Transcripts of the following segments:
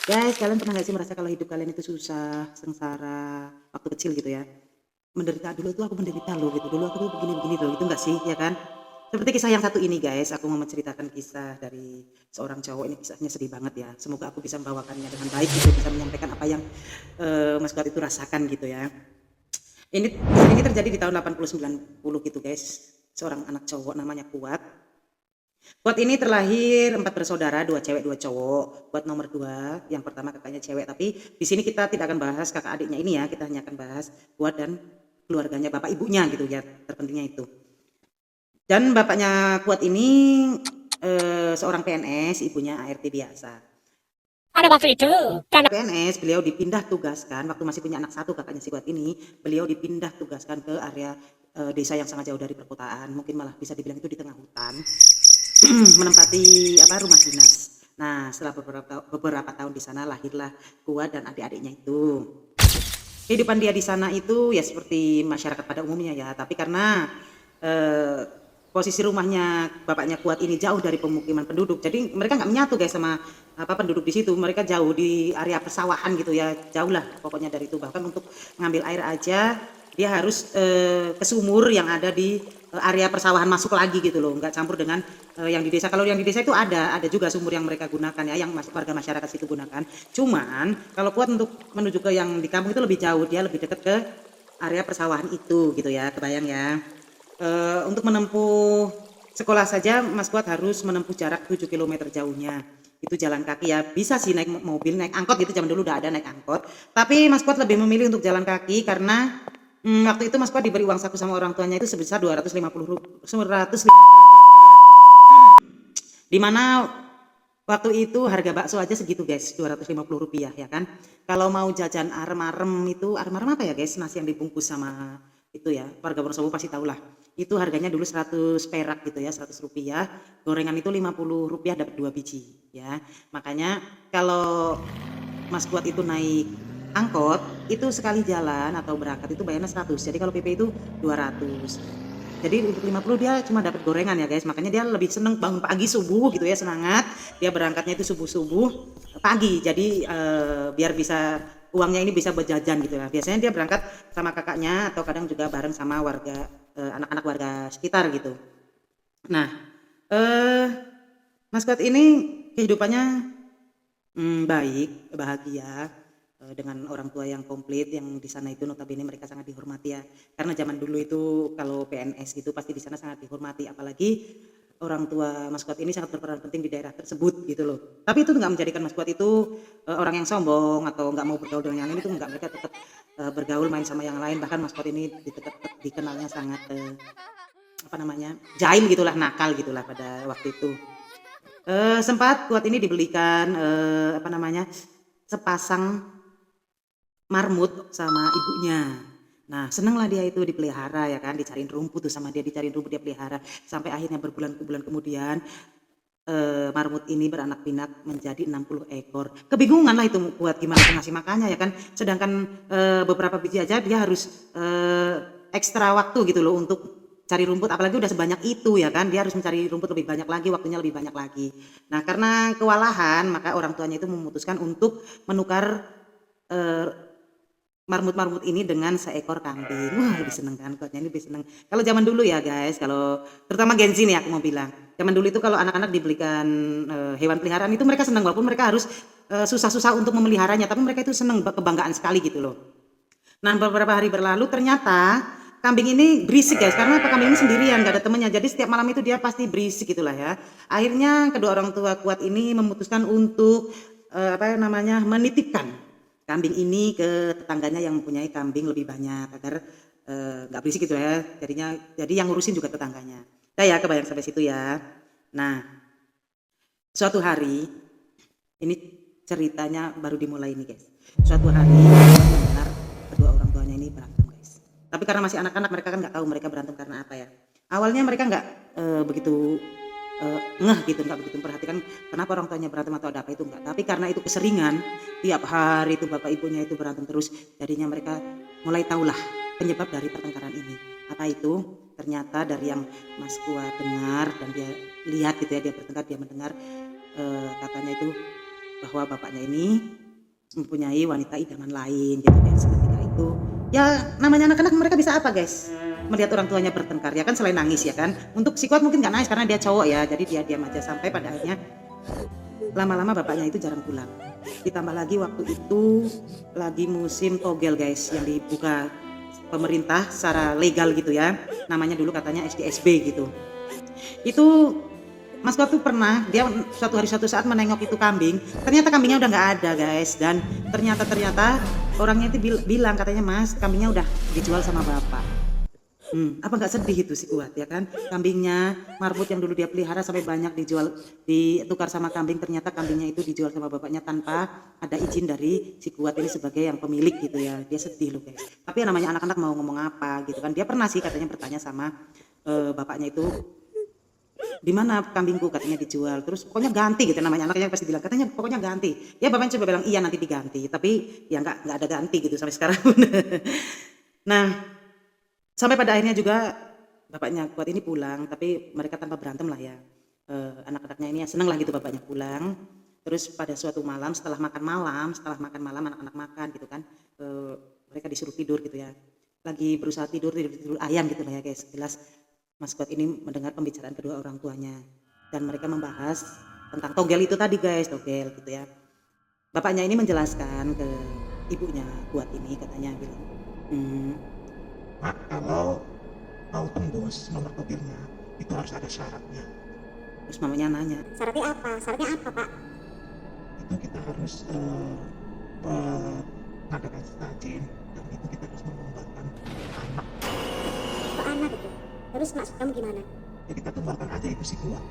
Guys, kalian pernah nggak sih merasa kalau hidup kalian itu susah, sengsara, waktu kecil gitu ya? Menderita, dulu itu aku menderita loh gitu, dulu aku tuh begini-begini loh, itu enggak sih, ya kan? Seperti kisah yang satu ini guys, aku mau menceritakan kisah dari seorang cowok, ini kisahnya sedih banget ya. Semoga aku bisa membawakannya dengan baik gitu, bisa menyampaikan apa yang Mas Kuat itu rasakan gitu ya. Ini kisah ini terjadi di tahun 80 90 gitu guys. Seorang anak cowok namanya Kuat. Kuat ini terlahir 4 bersaudara, 2 cewek, 2 cowok. Kuat nomor 2, yang pertama kakaknya cewek, tapi di sini kita tidak akan bahas kakak adiknya ini ya, kita hanya akan bahas Kuat dan keluarganya, bapak ibunya gitu ya, terpentingnya itu. Dan bapaknya Kuat ini seorang PNS, ibunya ART biasa. Pada waktu itu, karena PNS, beliau dipindah tugaskan waktu masih punya anak satu kakaknya si Kuat ini, beliau dipindah tugaskan ke area desa yang sangat jauh dari perkotaan, mungkin malah bisa dibilang itu di tengah hutan. Menempati rumah dinas. Nah, setelah beberapa tahun di sana lahirlah Kuat dan adik-adiknya itu. Kehidupan dia di sana itu ya seperti masyarakat pada umumnya ya, tapi karena eh, posisi rumahnya bapaknya Kuat ini jauh dari pemukiman penduduk, jadi mereka nggak menyatu guys sama penduduk di situ. Mereka jauh di area persawahan gitu ya, jauh lah pokoknya dari itu. Bahkan untuk ngambil air aja dia harus ke sumur yang ada di area persawahan, masuk lagi gitu loh, nggak campur dengan yang di desa. Kalau yang di desa itu ada juga sumur yang mereka gunakan ya, yang warga masyarakat situ gunakan. Cuman kalau Kuat untuk menuju ke yang di kampung itu lebih jauh, dia lebih dekat ke area persawahan itu gitu ya, kebayang ya. Untuk menempuh sekolah saja Mas Kuat harus menempuh jarak 7 kilometer jauhnya. Itu jalan kaki ya, bisa sih naik mobil, naik angkot gitu, zaman dulu udah ada naik angkot. Tapi Mas Kuat lebih memilih untuk jalan kaki karena waktu itu Mas Kuat diberi uang saku sama orang tuanya itu sebesar 250 di mana waktu itu harga bakso aja segitu guys, 250 rupiah ya kan. Kalau mau jajan arem-arem itu, arem-arem apa ya guys, nasi yang dibungkus sama itu ya, warga Wonosobo pasti tahu lah. Itu harganya dulu 100 perak gitu ya, 100 rupiah. Gorengan itu 50 rupiah dapat 2 biji ya. Makanya kalau Mas Kuat itu naik angkot, itu sekali jalan atau berangkat itu bayarnya 100. Jadi kalau PP itu 200. Jadi untuk 50 dia cuma dapat gorengan ya guys. Makanya dia lebih seneng bangun pagi subuh gitu ya, semangat. Dia berangkatnya itu subuh-subuh pagi. Jadi biar bisa uangnya ini bisa berjajan gitu ya. Biasanya dia berangkat sama kakaknya atau kadang juga bareng sama warga anak-anak warga sekitar gitu. Nah, eh Mas Kuat ini kehidupannya baik, bahagia, dengan orang tua yang komplit, yang di sana itu notabene mereka sangat dihormati ya. Karena zaman dulu itu kalau PNS gitu pasti di sana sangat dihormati, apalagi orang tua Mas Kuat ini sangat berperan penting di daerah tersebut gitu loh. Tapi itu nggak menjadikan Mas Kuat itu orang yang sombong atau nggak mau bergaul dengan yang lain, itu nggak. Mereka tetap bergaul, main sama yang lain. Bahkan Mas Kuat ini tetap dikenalnya sangat jaim gitulah, nakal gitulah pada waktu itu. Sempat Kuat ini dibelikan sepasang marmut sama ibunya. Nah, seneng lah dia itu dipelihara ya kan, dicariin rumput tuh sama dia, dicariin rumput dia pelihara. Sampai akhirnya berbulan-bulan kemudian marmut ini beranak pinak menjadi 60 ekor. Kebingungan lah itu buat gimana ngasih makannya ya kan. Sedangkan beberapa biji aja dia harus ekstra waktu gitu loh untuk cari rumput, apalagi udah sebanyak itu ya kan, dia harus mencari rumput lebih banyak lagi, waktunya lebih banyak lagi. Nah, karena kewalahan maka orang tuanya itu memutuskan untuk menukar eh, marmut-marmut ini dengan seekor kambing. Wah, lebih seneng kan, Kuatnya ini lebih seneng. Kalau zaman dulu ya guys, kalau terutama Gen Z nih aku mau bilang, zaman dulu itu kalau anak-anak dibelikan hewan peliharaan itu mereka senang, walaupun mereka harus susah-susah untuk memeliharanya, tapi mereka itu senang, kebanggaan sekali gitu loh. Nah, beberapa hari berlalu ternyata kambing ini berisik guys, karena apa, kambing ini sendirian, gak ada temennya, jadi setiap malam itu dia pasti berisik gitulah ya. Akhirnya kedua orang tua Kuat ini memutuskan untuk menitipkan kambing ini ke tetangganya yang mempunyai kambing lebih banyak agar nggak berisik gitu ya. Jadi yang ngurusin juga tetangganya. Nah ya, kebayang sampai situ ya. Nah, suatu hari ini ceritanya baru dimulai nih guys. Suatu hari mendengar kedua orang tuanya ini berantem guys. Tapi karena masih anak-anak mereka kan nggak tahu mereka berantem karena apa ya. Awalnya mereka nggak begitu ngeh gitu, nggak begitu memperhatikan kenapa orang tuanya berantem atau ada apa, itu enggak. Tapi karena itu keseringan, tiap hari itu bapak ibunya itu berantem terus, jadinya mereka mulai tahulah penyebab dari pertengkaran ini. Apa itu? Ternyata dari yang Mas Kuat dengar dan dia lihat gitu ya, dia bertengkar, dia mendengar katanya itu bahwa bapaknya ini mempunyai wanita idaman lain gitu guys. Ketika itu ya namanya anak-anak, mereka bisa apa guys, melihat orang tuanya bertengkar ya kan, selain nangis ya kan. Untuk si Kuat mungkin nggak nangis karena dia cowok ya, jadi dia diam aja. Sampai pada akhirnya lama-lama bapaknya itu jarang pulang. Ditambah lagi waktu itu lagi musim togel guys, yang dibuka pemerintah secara legal gitu ya, namanya dulu katanya SDSB gitu. Itu Mas Kuat tuh pernah, dia suatu saat menengok itu kambing, ternyata kambingnya udah nggak ada guys. Dan ternyata orangnya itu bilang katanya, Mas, kambingnya udah dijual sama bapak. Apa nggak sedih itu si Kuat ya kan? Kambingnya Marmut yang dulu dia pelihara sampai banyak ditukar sama kambing, ternyata kambingnya itu dijual sama bapaknya tanpa ada izin dari si Kuat ini sebagai yang pemilik gitu ya. Dia sedih loh guys. Tapi yang namanya anak-anak mau ngomong apa gitu kan? Dia pernah sih katanya bertanya sama bapaknya itu, di mana kambingku, katanya dijual, terus pokoknya ganti gitu. Namanya anaknya pasti bilang katanya pokoknya ganti ya. Bapaknya coba bilang iya nanti diganti, tapi ya nggak ada ganti gitu sampai sekarang. Nah sampai pada akhirnya juga bapaknya Kuat ini pulang, tapi mereka tanpa berantem lah ya. Anak-anaknya ini ya seneng lah gitu bapaknya pulang. Terus pada suatu malam setelah makan malam anak-anak makan gitu kan, mereka disuruh tidur gitu ya, lagi berusaha tidur ayam gitu lah ya guys. Jelas Mas Kuat ini mendengar pembicaraan kedua orang tuanya dan mereka membahas tentang togel itu tadi guys, togel gitu ya. Bapaknya ini menjelaskan ke ibunya Kuat ini, katanya bilang, Mak, kalau mau tembus nomor togelnya itu harus ada syaratnya. terus mamanya nanya, Syaratnya apa? Syaratnya apa, Pak? Itu kita harus mengadakan sesajen, dan itu kita harus mengembangkan anak. Kok anak itu? Terus maksud kamu gimana? Ya kita tumbalkan aja itu si Kuat.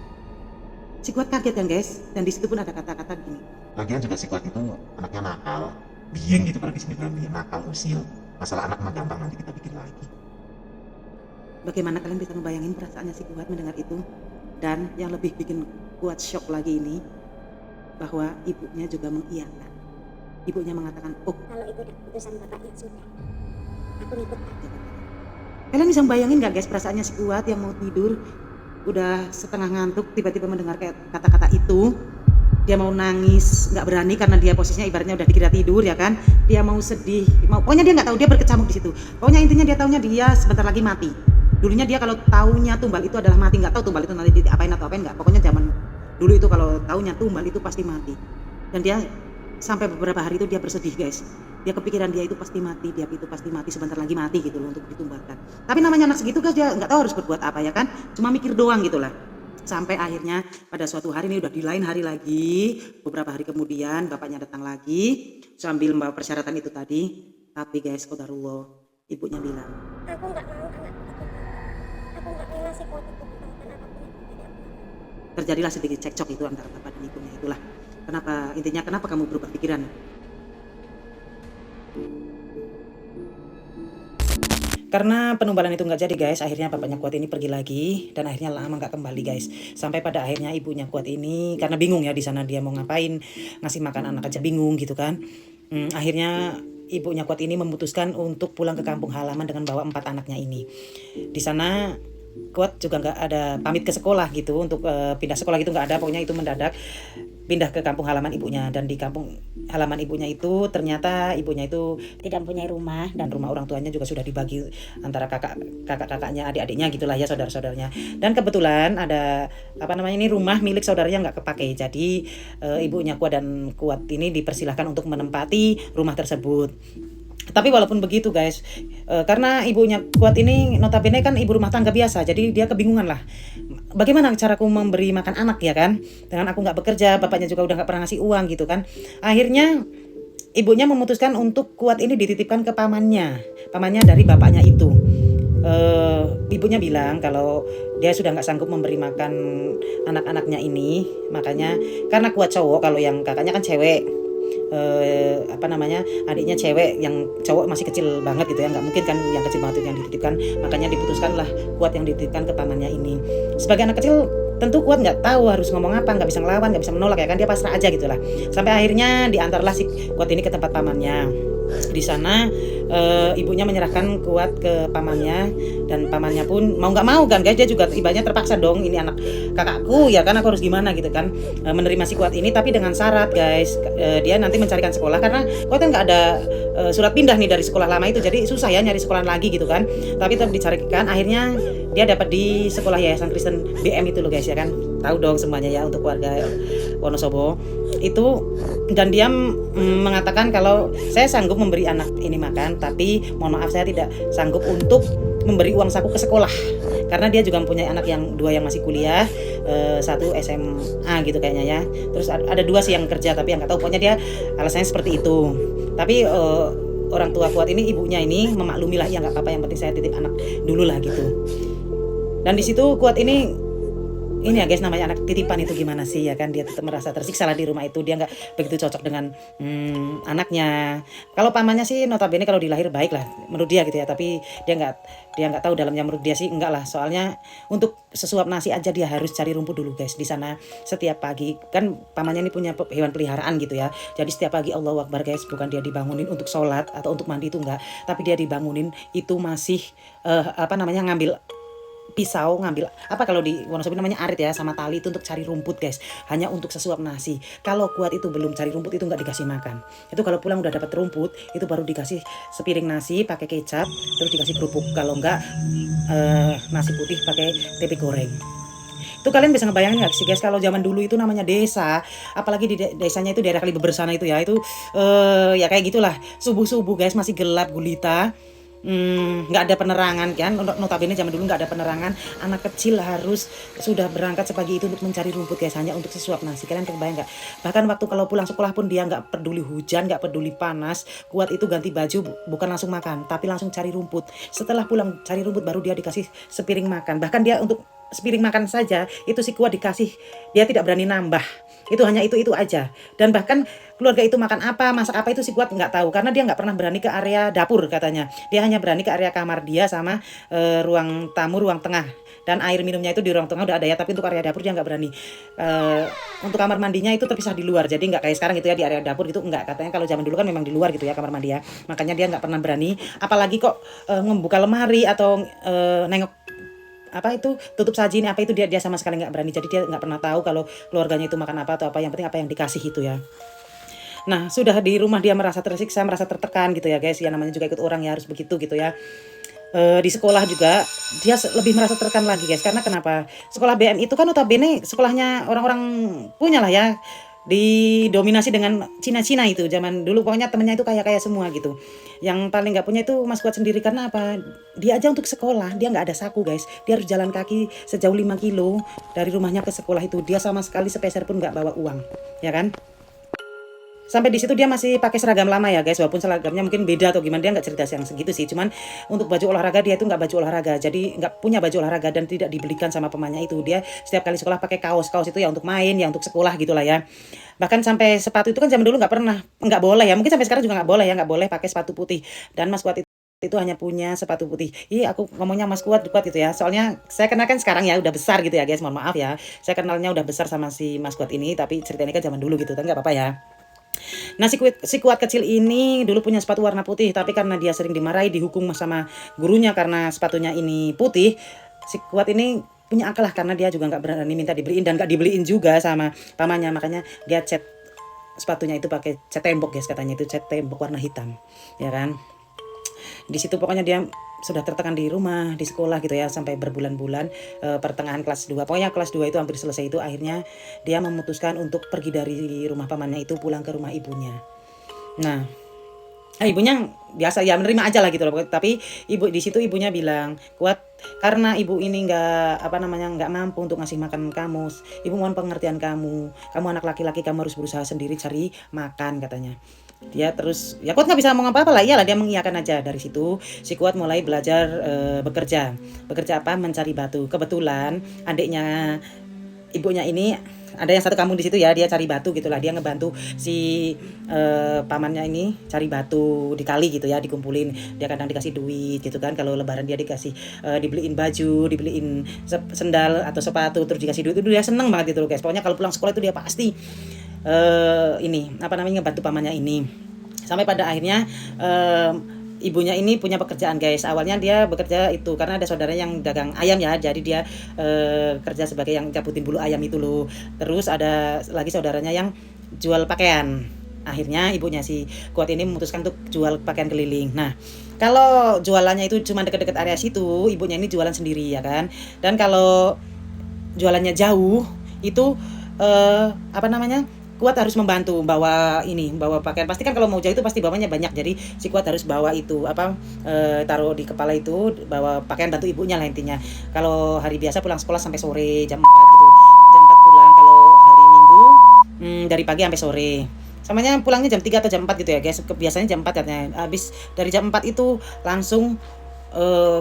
si Kuat kaget kan guys, dan disitu pun ada kata-kata gini, Lagian juga si Kuat itu anaknya nakal, bieng gitu, kalau di sini bilang bieng, nakal, usil. Masalah anak mah gampang, nanti kita bikin lagi. bagaimana kalian bisa ngebayangin perasaannya si Kuat mendengar itu? Dan yang lebih bikin Kuat shock lagi ini, bahwa ibunya juga mengiyakan. Ibunya mengatakan, oh, Kalau itu udah keputusan bapaknya sudah. Aku ngikut, Pak. kalian bisa bayangin gak guys perasaannya si Kuat yang mau tidur, udah setengah ngantuk, tiba-tiba mendengar kayak kata-kata itu. Dia mau nangis, nggak berani karena dia posisinya ibaratnya udah dikira tidur ya kan. Dia mau sedih, pokoknya dia nggak tahu, dia berkecamuk di situ. Pokoknya intinya dia taunya dia sebentar lagi mati. Dulunya dia kalau taunya tumbal itu adalah mati, nggak tahu tumbal itu nanti diapain atau apain nggak. Pokoknya zaman dulu itu kalau taunya tumbal itu pasti mati. Dan dia sampai beberapa hari itu dia bersedih guys. Dia kepikiran dia itu pasti mati, sebentar lagi mati gitu loh untuk ditumbalkan. Tapi namanya anak segitu guys, dia nggak tahu harus berbuat apa ya kan. Cuma mikir doang gitulah. Sampai akhirnya pada suatu hari ini udah di lain hari lagi, beberapa hari kemudian bapaknya datang lagi sambil membawa persyaratan itu tadi. Tapi guys, qadarullah, ibunya bilang, Aku nggak mau anak itu. Aku nggak rela si Kuat itu bukan anakku. terjadilah sedikit cekcok itu antara bapak dan ibunya. Itulah kenapa kamu berubah pikiran. Karena penumbalan itu nggak jadi guys, akhirnya bapaknya Kuat ini pergi lagi dan akhirnya lama nggak kembali guys. Sampai pada akhirnya ibunya Kuat ini karena bingung ya di sana dia mau ngapain, ngasih makan anak aja bingung gitu kan. Akhirnya ibunya Kuat ini memutuskan untuk pulang ke kampung halaman dengan bawa 4 anaknya ini. Di sana Kuat juga nggak ada pamit ke sekolah gitu untuk pindah sekolah gitu, nggak ada. Pokoknya itu mendadak pindah ke kampung halaman ibunya, dan di kampung halaman ibunya itu ternyata ibunya itu tidak mempunyai rumah, dan rumah orang tuanya juga sudah dibagi antara kakaknya, adik-adiknya gitulah ya, saudara-saudaranya. Dan kebetulan ada ini rumah milik saudaranya nggak kepake, jadi ibunya Kuat ini dipersilahkan untuk menempati rumah tersebut. Tapi walaupun begitu guys, karena ibunya Kuat ini notabene kan ibu rumah tangga biasa, jadi dia kebingungan lah, bagaimana caraku memberi makan anak ya kan, dengan aku nggak bekerja, bapaknya juga udah nggak pernah ngasih uang gitu kan. Akhirnya ibunya memutuskan untuk Kuat ini dititipkan ke pamannya dari bapaknya itu. Ibunya bilang kalau dia sudah nggak sanggup memberi makan anak-anaknya ini, makanya karena Kuat cowok, kalau yang kakaknya kan cewek, adiknya cewek, yang cowok masih kecil banget gitu ya, nggak mungkin kan yang kecil banget itu yang dititipkan. Makanya diputuskanlah Kuat yang dititipkan ke pamannya ini. Sebagai anak kecil tentu Kuat nggak tahu harus ngomong apa, nggak bisa ngelawan, nggak bisa menolak ya kan, dia pasrah aja gitulah. Sampai akhirnya diantarlah si Kuat ini ke tempat pamannya. Di sana ibunya menyerahkan Kuat ke pamannya, dan pamannya pun mau nggak mau kan guys, dia juga ibaratnya terpaksa dong, ini anak kakakku ya kan, aku harus gimana gitu kan, menerima si Kuat ini, tapi dengan syarat guys, dia nanti mencarikan sekolah karena Kuat kan nggak ada surat pindah nih dari sekolah lama itu, jadi susah ya nyari sekolah lagi gitu kan, tapi tetap dicarikan. Akhirnya dia dapat di sekolah Yayasan Kristen BM itu loh guys ya kan, tahu dong semuanya ya untuk keluarga Wonosobo itu. Dan dia mengatakan kalau saya sanggup memberi anak ini makan, tapi mohon maaf saya tidak sanggup untuk memberi uang saku ke sekolah, karena dia juga mempunyai anak yang dua yang masih kuliah, satu SMA gitu kayaknya ya, terus ada dua sih yang kerja, tapi yang nggak tahu, pokoknya dia alasannya seperti itu. Tapi orang tua Kuat ini, ibunya ini memaklumilah, ya nggak apa-apa, yang penting saya titip anak dulu lah gitu. Dan di situ Kuat ini ya guys, namanya anak titipan itu gimana sih ya kan, dia tetap merasa tersiksa lah di rumah itu, dia nggak begitu cocok dengan anaknya. Kalau pamannya sih notabene kalau dilahir baik lah menurut dia gitu ya, tapi dia nggak tahu dalamnya, menurut dia sih enggak lah, soalnya untuk sesuap nasi aja dia harus cari rumput dulu guys di sana setiap pagi. Kan pamannya ini punya hewan peliharaan gitu ya, jadi setiap pagi Allahu Akbar guys, bukan dia dibangunin untuk sholat atau untuk mandi itu enggak, tapi dia dibangunin itu masih ngambil pisau, ngambil apa kalau di Wonosobo namanya arit ya, sama tali itu untuk cari rumput guys, hanya untuk sesuap nasi. Kalau Kuat itu belum cari rumput itu nggak dikasih makan, itu kalau pulang udah dapat rumput itu baru dikasih sepiring nasi pakai kecap, terus dikasih kerupuk, kalau enggak nasi putih pakai tempe goreng. Itu kalian bisa ngebayangin nggak sih guys, kalau zaman dulu itu namanya desa, apalagi di desanya itu daerah Kalibeber sana itu ya, itu ya kayak gitulah, subuh guys masih gelap gulita, nggak ada penerangan kan, notabene zaman dulu nggak ada penerangan, anak kecil harus sudah berangkat sepagi itu untuk mencari rumput guys, hanya untuk sesuap nasi. Kalian kebayang nggak? Bahkan waktu kalau pulang sekolah pun dia nggak peduli hujan, nggak peduli panas, Kuat itu ganti baju bukan langsung makan, tapi langsung cari rumput. Setelah pulang cari rumput baru dia dikasih sepiring makan. Bahkan dia untuk sepiring makan saja itu si Kuat dikasih, dia tidak berani nambah, itu hanya itu aja. Dan bahkan keluarga itu makan apa, masak apa itu si Kuat nggak tahu, karena dia nggak pernah berani ke area dapur katanya. Dia hanya berani ke area kamar dia sama ruang tamu, ruang tengah, dan air minumnya itu di ruang tengah udah ada ya, tapi untuk area dapur dia nggak berani. Untuk kamar mandinya itu terpisah di luar, jadi nggak kayak sekarang gitu ya di area dapur gitu, nggak, katanya kalau zaman dulu kan memang di luar gitu ya kamar mandi ya, makanya dia nggak pernah berani, apalagi kok membuka lemari atau nengok apa itu tutup saji ini apa itu, dia sama sekali nggak berani. Jadi dia nggak pernah tahu kalau keluarganya itu makan apa atau apa, yang penting apa yang dikasih itu ya. Nah sudah di rumah dia merasa tersiksa, merasa tertekan gitu ya guys, ya namanya juga ikut orang ya, harus begitu gitu ya. Di sekolah juga dia lebih merasa tertekan lagi guys, karena kenapa, sekolah BM itu kan notabene sekolahnya orang-orang punya lah ya, didominasi dengan Cina itu zaman dulu, pokoknya temennya itu kaya semua gitu. Yang paling nggak punya itu Mas Kuat sendiri, karena apa, dia aja untuk sekolah dia nggak ada saku guys, dia harus jalan kaki sejauh 5 kilo dari rumahnya ke sekolah itu, dia sama sekali sepeser pun nggak bawa uang ya kan. Sampai di situ dia masih pakai seragam lama ya guys, walaupun seragamnya mungkin beda atau gimana, dia nggak cerita yang segitu sih, cuman untuk baju olahraga dia itu nggak baju olahraga, jadi nggak punya baju olahraga dan tidak dibelikan sama pamannya itu. Dia setiap kali sekolah pakai kaos itu ya untuk main, ya untuk sekolah gitulah ya. Bahkan sampai sepatu itu kan zaman dulu nggak boleh ya, mungkin sampai sekarang juga nggak boleh ya, nggak boleh pakai sepatu putih. Dan Mas Kuat itu hanya punya sepatu putih. Aku ngomongnya Mas Kuat gitu ya, soalnya saya kenal kan sekarang ya udah besar gitu ya guys, mohon maaf ya, saya kenalnya udah besar sama si Mas Kuat ini, tapi ceritanya kan zaman dulu gitu kan, nggak apa-apa ya. Nah si Kuat kecil ini dulu punya sepatu warna putih, tapi karena dia sering dimarahi, dihukum sama gurunya karena sepatunya ini putih, si Kuat ini punya akal lah, karena dia juga nggak berani minta dibeliin dan nggak dibeliin juga sama pamannya, makanya dia cat sepatunya itu pakai cat tembok guys, katanya itu cat tembok warna hitam ya kan. Di situ pokoknya dia sudah tertekan di rumah, di sekolah gitu ya, sampai berbulan-bulan, pertengahan kelas 2. Pokoknya kelas 2 itu hampir selesai itu, akhirnya dia memutuskan untuk pergi dari rumah pamannya itu, pulang ke rumah ibunya. Nah, ibunya biasa ya menerima aja lah gitu loh. Tapi di situ ibunya bilang, Kuat, karena ibu ini nggak mampu untuk ngasih makan kamu, ibu mohon pengertian kamu anak laki-laki, kamu harus berusaha sendiri cari makan, katanya. Dia terus ya Kuat nggak bisa ngomong apa-apa lah, iyalah dia mengiyakan aja. Dari situ si Kuat mulai belajar bekerja apa, mencari batu. Kebetulan adiknya ibunya ini ada yang satu kampung di situ ya, dia cari batu gitulah, dia ngebantu si pamannya ini cari batu di kali gitu ya, dikumpulin. Dia kadang dikasih duit gitu kan, kalau lebaran dia dikasih dibeliin baju, dibeliin sendal atau sepatu, terus dikasih duit, itu dia seneng banget gitu loh guys. Pokoknya kalau pulang sekolah itu dia pasti ngebantu pamannya ini. Sampai pada akhirnya ibunya ini punya pekerjaan guys. Awalnya dia bekerja itu karena ada saudaranya yang dagang ayam ya, jadi dia kerja sebagai yang cabutin bulu ayam itu loh. Terus ada lagi saudaranya yang jual pakaian. Akhirnya ibunya si Kuat ini memutuskan untuk jual pakaian keliling. Nah, kalau jualannya itu cuma dekat-dekat area situ, ibunya ini jualan sendiri ya kan. Dan kalau jualannya jauh itu apa namanya, Kuat harus membantu bawa pakaian. Pasti kan kalau mau jauh itu pasti bawanya banyak. Jadi si Kuat harus bawa itu taruh di kepala itu, bawa pakaian, bantu ibunya lah intinya. Kalau hari biasa pulang sekolah sampai sore jam 4 gitu. Jam 4 pulang, kalau hari Minggu dari pagi sampai sore. Samanya pulangnya jam 3 atau jam 4 gitu ya guys. Biasanya jam 4 katanya. Habis dari jam 4 itu langsung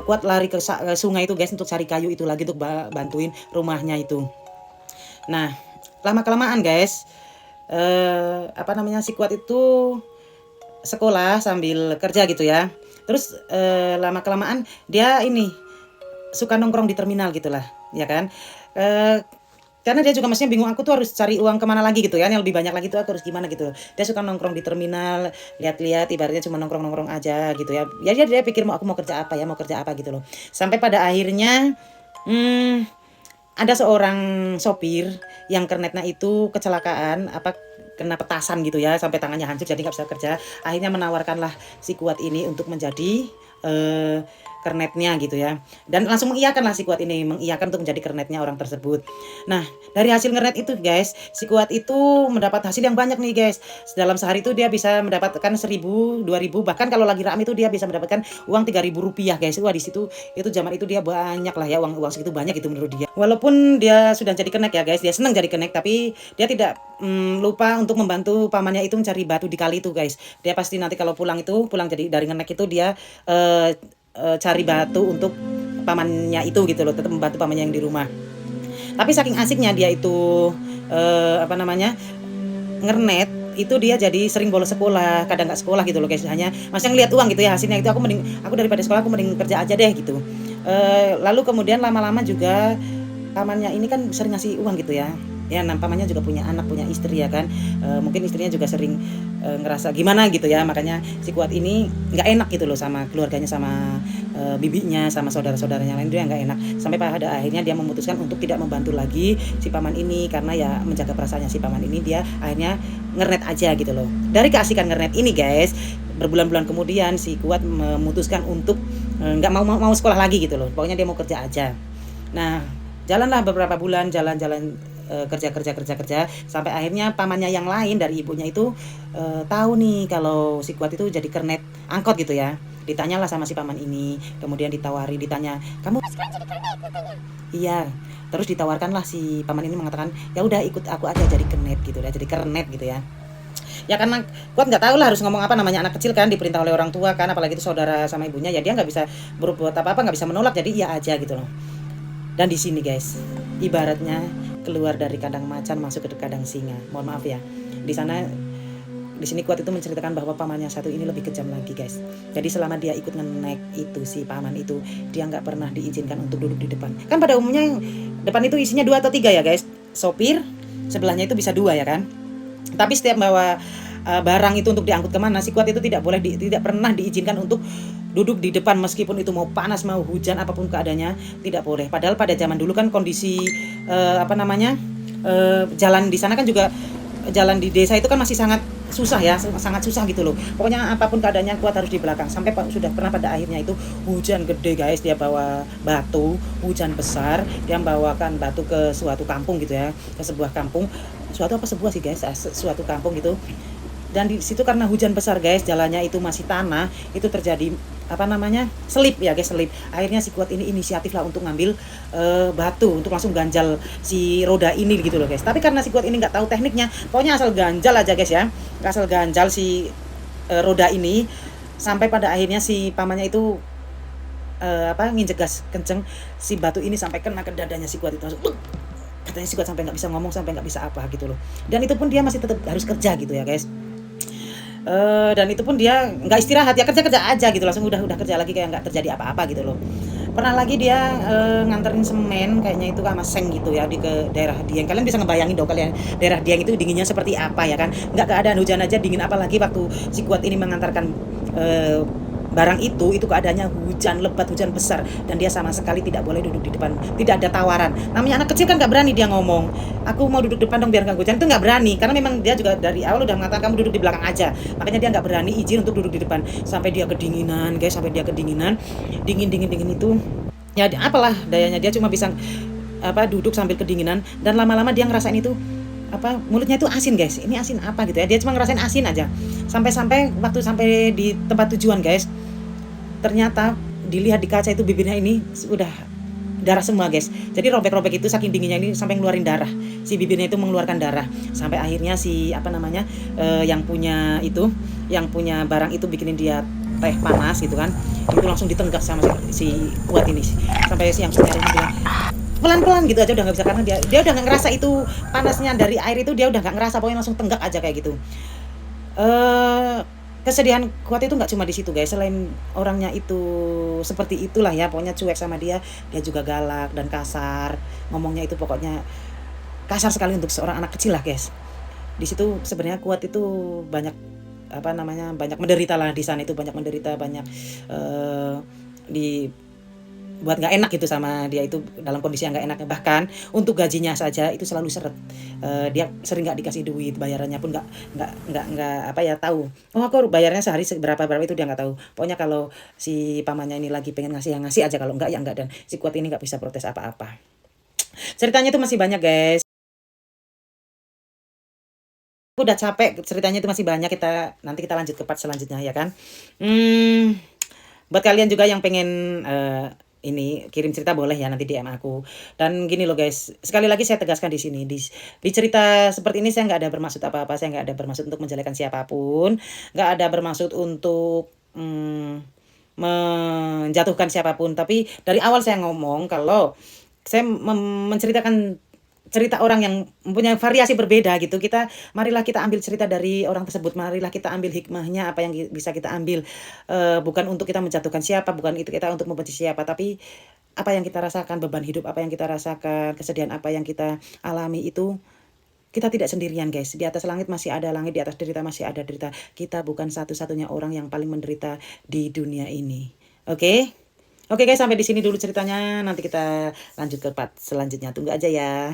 Kuat lari ke sungai itu guys untuk cari kayu itu lagi untuk bantuin rumahnya itu. Nah, lama-kelamaan guys, si Kuat itu sekolah sambil kerja gitu ya. Terus lama-kelamaan dia ini suka nongkrong di terminal gitulah, ya kan. Karena dia juga maksudnya bingung, aku tuh harus cari uang kemana lagi gitu ya, yang lebih banyak lagi tuh aku harus gimana gitu. Dia suka nongkrong di terminal, lihat-lihat, ibaratnya cuma nongkrong-nongkrong aja gitu ya. Ya dia pikir aku mau kerja apa gitu loh. Sampai pada akhirnya ada seorang sopir yang kernetnya itu kecelakaan, kena petasan gitu ya, sampai tangannya hancur jadi nggak bisa kerja. Akhirnya menawarkanlah si Kuat ini untuk menjadi kernetnya gitu ya, dan langsung mengiyakan lah si Kuat ini, mengiyakan untuk menjadi kernetnya orang tersebut. Nah, dari hasil ngernet itu guys, si Kuat itu mendapat hasil yang banyak nih guys. Dalam sehari itu dia bisa mendapatkan 1.000, 2.000, bahkan kalau lagi rame itu dia bisa mendapatkan uang 3.000 rupiah guys. Wah, di situ itu zaman itu dia banyak lah ya, uang segitu banyak itu menurut dia. Walaupun dia sudah jadi kenek ya guys, dia senang jadi kenek, tapi dia tidak lupa untuk membantu pamannya itu mencari batu di kali itu guys. Dia pasti nanti kalau pulang jadi dari ngenek itu dia cari batu untuk pamannya itu gitu loh, tetap membantu pamannya yang di rumah. Tapi saking asiknya dia itu ngernet itu, dia jadi sering bolos sekolah, kadang nggak sekolah gitu loh guys. Hanya masih ngeliat uang gitu ya hasilnya itu, aku daripada sekolah aku mending kerja aja deh gitu. Lalu kemudian lama-lama juga pamannya ini kan sering ngasih uang gitu ya. Ya, pamannya juga punya anak, punya istri ya kan. Mungkin istrinya juga sering ngerasa gimana gitu ya, makanya si Kuat ini nggak enak gitu loh sama keluarganya, sama bibinya, sama saudara-saudaranya lain, dia nggak enak. Sampai pada akhirnya dia memutuskan untuk tidak membantu lagi si paman ini, karena ya menjaga perasaannya si paman ini, dia akhirnya ngernet aja gitu loh. Dari keasikan ngernet ini guys, berbulan-bulan kemudian si Kuat memutuskan untuk nggak mau sekolah lagi gitu loh, pokoknya dia mau kerja aja. Nah, jalanlah beberapa bulan, jalan-jalan kerja sampai akhirnya pamannya yang lain dari ibunya itu tahu nih kalau si Kuat itu jadi kernet angkot gitu ya. Ditanyalah sama si paman ini, kemudian ditanya, kamu sekarang jadi kernet katanya. Iya, terus ditawarkanlah, si paman ini mengatakan ya udah ikut aku aja jadi kernet gitu ya, jadi kernet gitu ya. Ya karena Kuat nggak tahu lah harus ngomong apa, namanya anak kecil kan, diperintah oleh orang tua kan, apalagi itu saudara sama ibunya, ya dia nggak bisa berbuat apa-apa, nggak bisa menolak, jadi iya aja gitu loh. Dan di sini guys, ibaratnya keluar dari kandang macan masuk ke kandang singa. Mohon maaf ya. Di sini Kuat itu menceritakan bahwa pamannya satu ini lebih kejam lagi guys. Jadi selama dia ikut ngenek itu, si paman itu, dia nggak pernah diizinkan untuk duduk di depan. Kan pada umumnya yang depan itu isinya 2 atau 3 ya guys. Sopir, sebelahnya itu bisa 2 ya kan. Tapi setiap bawa barang itu untuk diangkut kemana, si Kuat itu tidak pernah diizinkan untuk duduk di depan, meskipun itu mau panas mau hujan apapun keadaannya tidak boleh. Padahal pada zaman dulu kan kondisi jalan di sana kan juga, jalan di desa itu kan masih sangat susah ya, sangat susah gitu loh. Pokoknya apapun keadaannya Kuat harus di belakang. Sampai sudah pernah pada akhirnya itu hujan gede guys, dia bawa batu, hujan besar, dia membawakan batu ke suatu kampung gitu ya, ke sebuah kampung, suatu kampung gitu. Dan di situ karena hujan besar guys, jalannya itu masih tanah, itu terjadi selip ya guys, selip. Akhirnya si Kuat ini inisiatif lah untuk ngambil batu untuk langsung ganjal si roda ini gitu loh guys. Tapi karena si Kuat ini nggak tahu tekniknya, pokoknya asal ganjal aja guys ya, asal ganjal si roda ini, sampai pada akhirnya si pamannya itu nginjek gas kenceng, si batu ini sampai kena ke dadanya si Kuat itu langsung katanya si Kuat sampai nggak bisa ngomong, sampai nggak bisa apa gitu loh. Dan itu pun dia masih tetap harus kerja gitu ya guys. Dan itu pun dia nggak istirahat ya, kerja aja gitu, langsung udah kerja lagi kayak nggak terjadi apa-apa gitu loh. Pernah lagi dia nganterin semen kayaknya itu sama seng gitu ya ke daerah Dieng. Kalian bisa ngebayangin dong kalian daerah Dieng itu dinginnya seperti apa ya kan? Nggak keadaan hujan aja dingin, apalagi waktu si Kuat ini mengantarkan barang itu keadaannya hujan lebat, hujan besar, dan dia sama sekali tidak boleh duduk di depan, tidak ada tawaran. Namanya anak kecil kan nggak berani dia ngomong, aku mau duduk depan dong biar nggak hujan, itu nggak berani, karena memang dia juga dari awal udah mengatakan kamu duduk di belakang aja, makanya dia nggak berani izin untuk duduk di depan, sampai dia kedinginan guys, sampai dia kedinginan, dingin itu, ya apalah dayanya, dia cuma bisa duduk sambil kedinginan, dan lama-lama dia ngerasain itu mulutnya itu asin guys, ini asin apa gitu ya, dia cuma ngerasain asin aja, sampai waktu sampai di tempat tujuan guys, ternyata dilihat di kaca itu bibirnya ini sudah darah semua guys, jadi robek-robek itu saking dinginnya ini sampai ngeluarin darah, si bibirnya itu mengeluarkan darah, sampai akhirnya si yang punya barang itu bikinin dia teh panas gitu kan, itu langsung ditenggak sama si Kuat ini, sampai si yang punya ini bilang pelan-pelan gitu aja udah nggak bisa, karena dia udah nggak ngerasa itu panasnya dari air itu, dia udah nggak ngerasa, pokoknya langsung tenggak aja kayak gitu. Kesedihan Kuat itu nggak cuma di situ guys, selain orangnya itu seperti itulah ya, pokoknya cuek sama dia juga galak dan kasar ngomongnya, itu pokoknya kasar sekali untuk seorang anak kecil lah guys. Di situ sebenarnya Kuat itu banyak banyak menderita lah di sana, itu banyak menderita, banyak buat nggak enak gitu sama dia, itu dalam kondisi yang nggak enak, bahkan untuk gajinya saja itu selalu seret. Dia sering nggak dikasih duit, bayarannya pun nggak tahu, oh aku bayarnya sehari berapa itu dia nggak tahu, pokoknya kalau si pamannya ini lagi pengen ngasih, yang ngasih aja, kalau enggak ya enggak, dan si Kuat ini nggak bisa protes apa-apa. Ceritanya itu masih banyak guys, aku udah capek, ceritanya itu masih banyak, nanti kita lanjut ke part selanjutnya ya kan. Buat kalian juga yang pengen ini kirim cerita boleh ya, nanti DM aku. Dan gini loh guys, sekali lagi saya tegaskan di sini, di cerita seperti ini saya nggak ada bermaksud apa-apa, saya nggak ada bermaksud untuk menjelekkan siapapun, nggak ada bermaksud untuk menjatuhkan siapapun. Tapi dari awal saya ngomong kalau saya menceritakan cerita orang yang mempunyai variasi berbeda gitu, marilah kita ambil cerita dari orang tersebut, marilah kita ambil hikmahnya, apa yang bisa kita ambil, bukan untuk kita menjatuhkan siapa, bukan itu kita untuk membenci siapa, tapi apa yang kita rasakan, beban hidup apa yang kita rasakan, kesedihan apa yang kita alami, itu kita tidak sendirian guys, di atas langit masih ada langit, di atas derita masih ada derita, kita bukan satu-satunya orang yang paling menderita di dunia ini. Oke? Oke guys, sampai di sini dulu ceritanya, nanti kita lanjut ke part selanjutnya, tunggu aja ya.